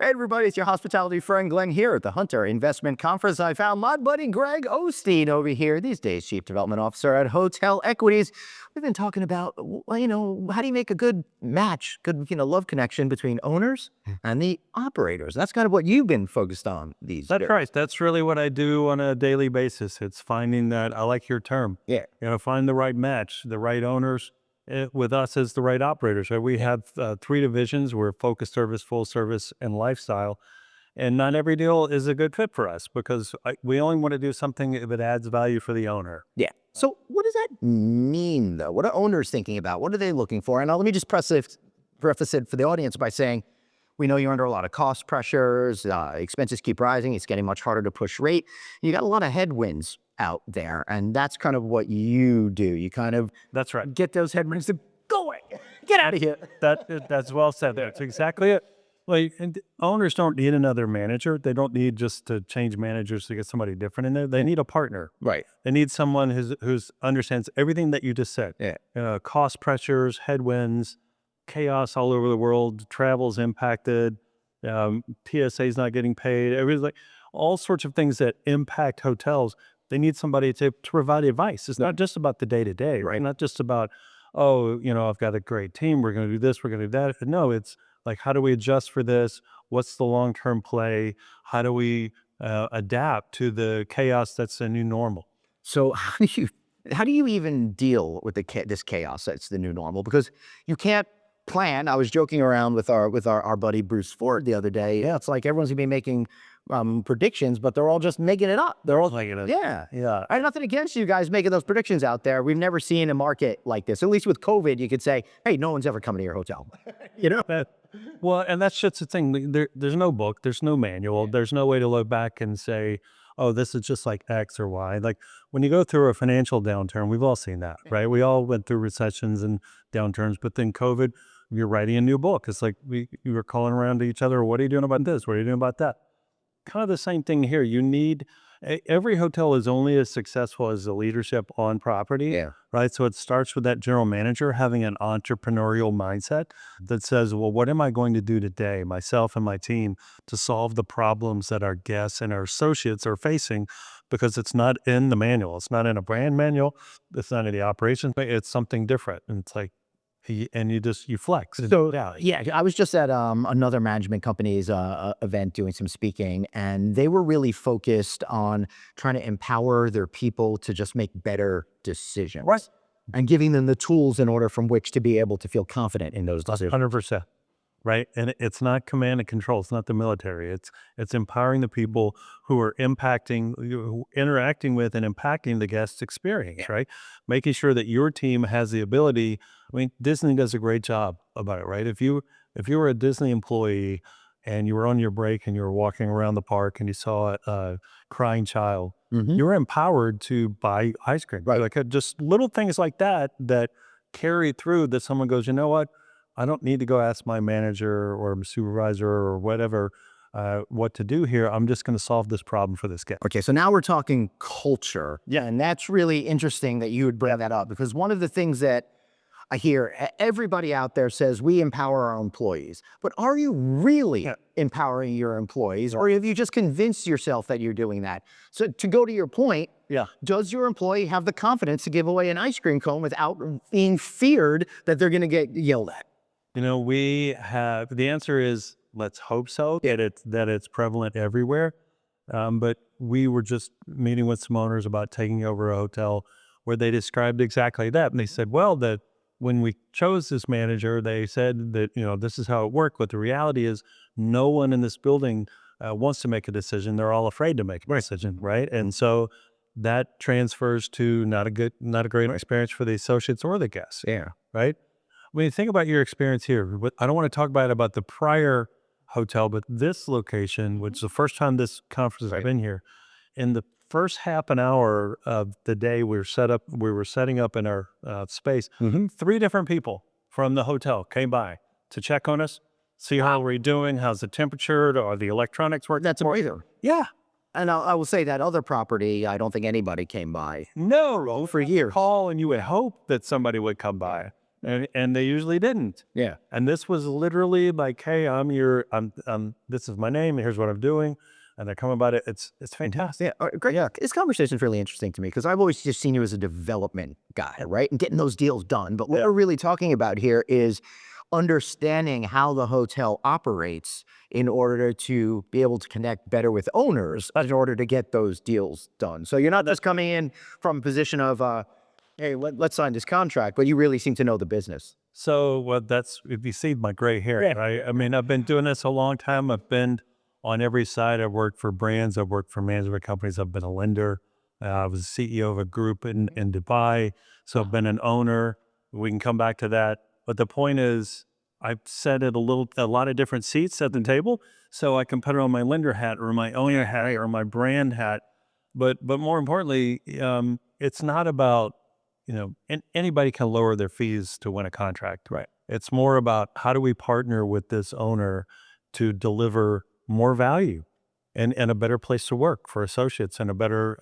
Hey everybody, it's your hospitality friend Glenn here at the Hunter Investment Conference. I found my buddy Greg Osteen over here, these days Chief Development Officer at Hotel Equities. We've been talking about, how do you make a good match, good, love connection between owners and the operators. That's kind of what you've been focused on these days. That's right. That's really what I do on a daily basis. It's finding that, I like your term, Yeah. find the right match, the right owners with us as the right operators. Right? We have three divisions. We're focused service, full service, and lifestyle. And not every deal is a good fit for us because we only want to do something if it adds value for the owner. Yeah. So what does that mean, though? What are owners thinking about? What are they looking for? And let me just preface it for the audience by saying, we know you're under a lot of cost pressures. Expenses keep rising. It's getting much harder to push rate. You got a lot of headwinds out there, and that's kind of what you do. You kind of That's right. get those headwinds to go away. Get out of here. That's well said. That's exactly it. And owners don't need another manager. They don't need just to change managers to get somebody different in there. They need a partner. Right. They need someone who's understands everything that you just said. Yeah. Cost pressures, headwinds, chaos all over the world, travel's impacted, TSA's not getting paid. Everything's like all sorts of things that impact hotels. They need somebody to provide advice. It's not just about the day-to-day, right? Not just about, I've got a great team. We're going to do this. We're going to do that. No, it's like, how do we adjust for this? What's the long-term play? How do we adapt to the chaos that's the new normal? So how do you even deal with this chaos that's the new normal? Because you can't plan. I was joking around with our buddy Bruce Ford the other day. Yeah, it's like everyone's gonna be making predictions, but they're all just making it up. They're all Making it- yeah. I have nothing against you guys making those predictions out there. We've never seen a market like this. At least with COVID, you could say, hey, no one's ever coming to your hotel. Well, and that's just the thing. There's no book. There's no manual. There's no way to look back and say, oh, this is just like X or Y. Like when you go through a financial downturn, we've all seen that, right? We all went through recessions and downturns, but then COVID, you're writing a new book. It's like you were calling around to each other. What are you doing about this? What are you doing about that? Kind of the same thing here. Every hotel is only as successful as the leadership on property. Yeah. Right. So it starts with that general manager having an entrepreneurial mindset that says, well, what am I going to do today, myself and my team, to solve the problems that our guests and our associates are facing? Because it's not in the manual. It's not in a brand manual. It's not in the operations. It's something different. And it's like, and you flex. So yeah, I was just at another management company's event doing some speaking, and they were really focused on trying to empower their people to just make better decisions, Right. and giving them the tools in order from which to be able to feel confident in those decisions. 100%. Right. And it's not command and control. It's not the military. It's empowering the people who are interacting with and impacting the guest experience, right? Making sure that your team has the ability. I mean, Disney does a great job about it, right? If you were a Disney employee and you were on your break and you were walking around the park and you saw a crying child, you were empowered to buy ice cream. Right. Like just little things like that carry through, that someone goes, you know what? I don't need to go ask my manager or supervisor or whatever what to do here. I'm just going to solve this problem for this guy. Okay, so now we're talking culture. Yeah, and that's really interesting that you would bring that up, because one of the things that I hear everybody out there says we empower our employees, but are you really empowering your employees, or have you just convinced yourself that you're doing that? So to go to your point, does your employee have the confidence to give away an ice cream cone without being feared that they're going to get yelled at? The answer is, let's hope so, that it's prevalent everywhere. But we were just meeting with some owners about taking over a hotel where they described exactly that. And they said, well, that when we chose this manager, they said that, this is how it worked. But the reality is no one in this building wants to make a decision. They're all afraid to make a decision, right? And so that transfers to not a great experience for the associates or the guests. Yeah. Right? When you think about your experience here, I don't want to talk about the prior hotel, but this location, which is the first time this conference has been here, in the first half an hour of the day we were setting up in our space, 3 different people from the hotel came by to check on us, see how we're doing, how's the temperature, are the electronics working. That's amazing. Yeah. And I will say that other property, I don't think anybody came by. No. For years. Call and you would hope that somebody would come by. and they usually didn't. Yeah. And this was literally like, hey, this is my name, and here's what I'm doing, and they're coming about it. It's fantastic. Yeah, great. Yeah, this conversation is really interesting to me because I've always just seen you as a development guy, right? And getting those deals done. But what we're really talking about here is understanding how the hotel operates in order to be able to connect better with owners in order to get those deals done. So you're not just coming in from a position of, hey, let's sign this contract, but you really seem to know the business. So, well, that's if you see my gray hair, right? I mean, I've been doing this a long time. I've been on every side. I've worked for brands. I've worked for management companies. I've been a lender. I was CEO of a group in Dubai. So I've been an owner. We can come back to that. But the point is, I've sat at a lot of different seats at the table. So I can put it on my lender hat or my owner hat or my brand hat. But more importantly, it's not about, anybody can lower their fees to win a contract. Right. It's more about how do we partner with this owner to deliver more value and a better place to work for associates and a better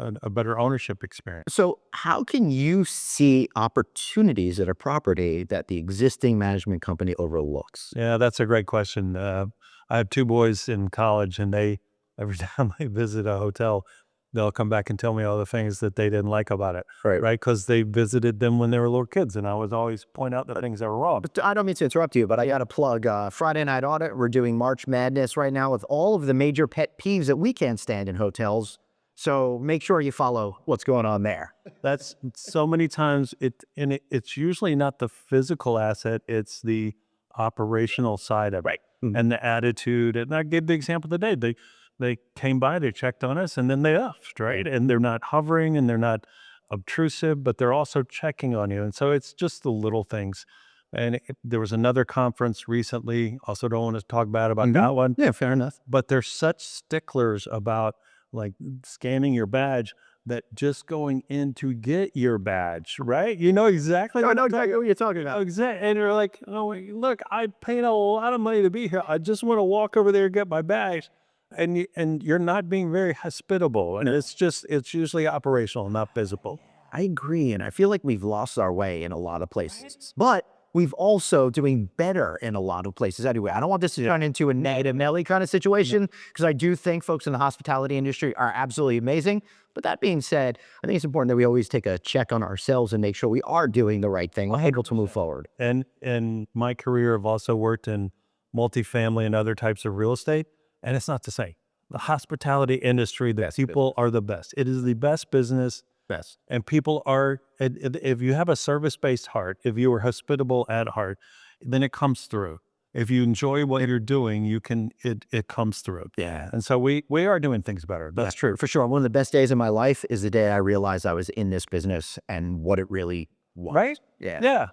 ownership experience. So how can you see opportunities at a property that the existing management company overlooks? Yeah, that's a great question. I have two boys in college, and every time they visit a hotel, they'll come back and tell me all the things that they didn't like about it. Right. Right. Because they visited them when they were little kids. And I would always point out the things that were wrong. But I don't mean to interrupt you, but I got to plug Friday Night Audit. We're doing March Madness right now with all of the major pet peeves that we can't stand in hotels. So make sure you follow what's going on there. That's so many times it's usually not the physical asset, it's the operational side of it. Right. And the attitude. And I gave the example today. They came by, they checked on us, and then they left, right? And they're not hovering and they're not obtrusive, but they're also checking on you. And so it's just the little things. And there was another conference recently, also don't want to talk bad about that one. Yeah, fair enough. But they're such sticklers about like scanning your badge that just going in to get your badge, right? You know exactly I know exactly what you're talking about. Exactly. And you're like, oh, look, I paid a lot of money to be here. I just want to walk over there and get my badge. And you're not being very hospitable. And it's usually operational, not visible. I agree. And I feel like we've lost our way in a lot of places. But we've also doing better in a lot of places anyway. I don't want this to turn into a negative Nelly kind of situation because I do think folks in the hospitality industry are absolutely amazing. But that being said, I think it's important that we always take a check on ourselves and make sure we are doing the right thing. We're able to move forward. And in my career, I've also worked in multifamily and other types of real estate. And it's not to say the hospitality industry, the people are the best. It is the best business. Best. And people are, if you have a service-based heart, if you are hospitable at heart, then it comes through. If you enjoy what you're doing, it comes through. Yeah. And so we are doing things better. That's true. For sure. One of the best days of my life is the day I realized I was in this business and what it really was. Right? Yeah. Yeah.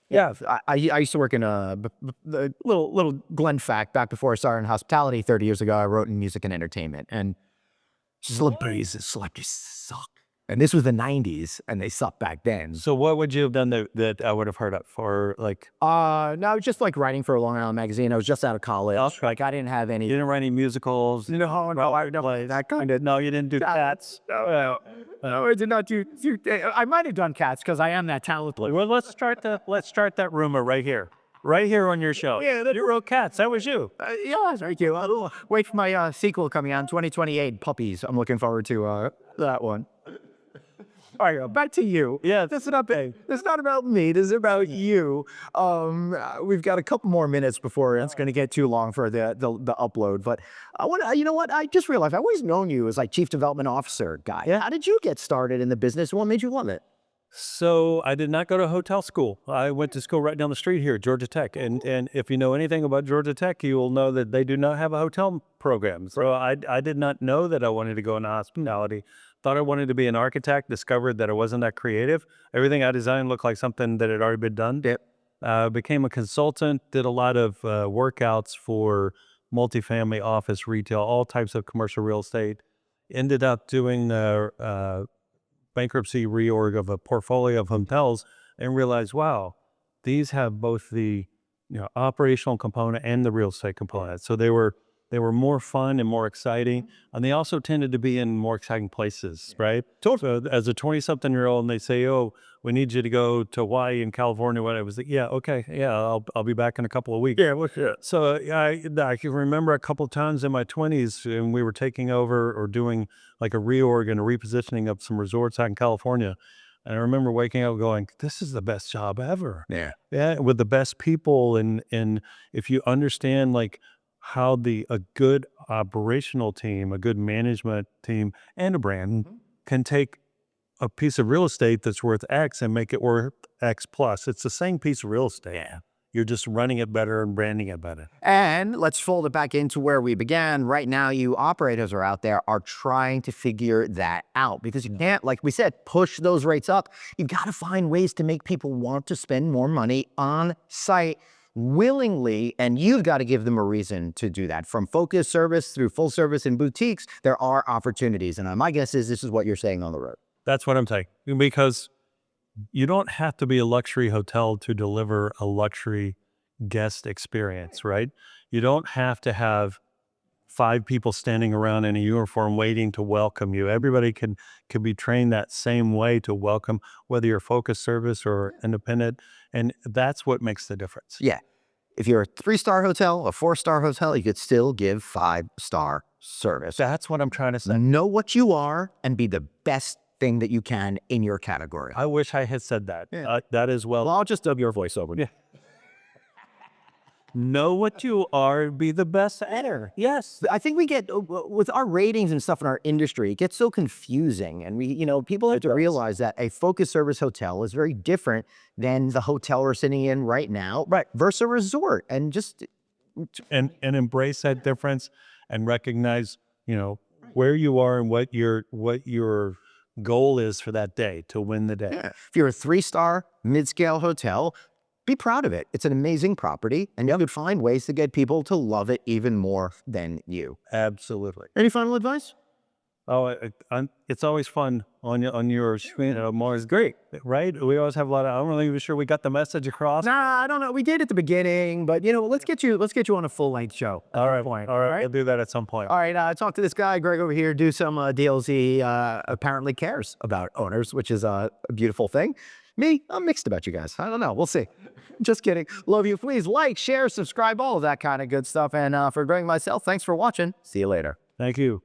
Yeah, I used to work in a little Glen fact back before I started in hospitality 30 years ago. I wrote in music and entertainment, and celebrities suck. And this was the 90s, and they sucked back then. So what would you have done that I would have heard of for like? No, I was just like writing for a Long Island magazine. I was just out of college. Like I didn't have any. You didn't write any musicals? No, I don't play that kind of. No, you didn't do Cats? No, I did not do. I might have done Cats because I am that talented. Well, let's start that rumor right here. Right here on your show. Yeah, you wrote Cats. That was you. Yeah, thank you. I'll wait for my sequel coming out in 2028, Puppies. I'm looking forward to that one. All right, back to you. Yeah. This is not about me. This is about you. We've got a couple more minutes before it's going to get too long for the upload. But you know what? I just realized I've always known you as like chief development officer guy. Yeah. How did you get started in the business? What made you love it? So I did not go to hotel school. I went to school right down the street here, Georgia Tech. And if you know anything about Georgia Tech, you will know that they do not have a hotel program. So I did not know that I wanted to go into hospitality. Thought I wanted to be an architect, discovered that I wasn't that creative. Everything I designed looked like something that had already been done. Yep. Became a consultant, did a lot of workouts for multifamily, office, retail, all types of commercial real estate. Ended up doing bankruptcy reorg of a portfolio of hotels and realized, wow, these have both the operational component and the real estate component. So they were They were more fun and more exciting. And they also tended to be in more exciting places, right? So as a 20-something-year-old and they say, oh, we need you to go to Hawaii and California, what I was like, yeah, okay, yeah, I'll be back in a couple of weeks. Yeah, what's that? So I can remember a couple of times in my 20s and we were taking over or doing like a reorg and a repositioning of some resorts out in California. And I remember waking up going, this is the best job ever. Yeah. Yeah, with the best people. And if you understand like how a good operational team, a good management team, and a brand can take a piece of real estate that's worth X and make it worth X plus. It's the same piece of real estate. Yeah. You're just running it better and branding it better. And let's fold it back into where we began. Right now, you operators are out there are trying to figure that out because you can't, like we said, push those rates up. You've got to find ways to make people want to spend more money on site willingly, and you've got to give them a reason to do that. From focused service through full service and boutiques, there are opportunities. And my guess is this is what you're saying on the road. That's what I'm taking, because you don't have to be a luxury hotel to deliver a luxury guest experience, right? You don't have to have 5 people standing around in a uniform waiting to welcome you. Everybody can be trained that same way to welcome, whether you're focused service or independent. And that's what makes the difference. Yeah. If you're a 3-star hotel, a 4-star hotel, you could still give 5-star service. That's what I'm trying to say. Know what you are and be the best thing that you can in your category. I wish I had said that. Yeah. That is well. I'll just dub your voiceover. Yeah. Know what you are, be the best at it. Yes. I think we get, with our ratings and stuff in our industry, it gets so confusing. And people have to realize that a focused service hotel is very different than the hotel we're sitting in right now, Right. versus a resort. And just, And embrace that difference and recognize, where you are and what your goal is for that day to win the day. if you're a 3-star mid-scale hotel, be proud of it. It's an amazing property, and you could find ways to get people to love it even more than you. Absolutely. Any final advice? Oh, it's always fun on yours. More is great, right? We always have a lot of. I'm not even sure we got the message across. Nah, I don't know. We did at the beginning, but let's get you on a full-length show. All right, all right. We'll do that at some point. All right, talk to this guy, Greg, over here, do some deals. He apparently cares about owners, which is a beautiful thing. Me, I'm mixed about you guys. I don't know. We'll see. Just kidding. Love you. Please like, share, subscribe, all of that kind of good stuff. And for Greg and myself, thanks for watching. See you later. Thank you.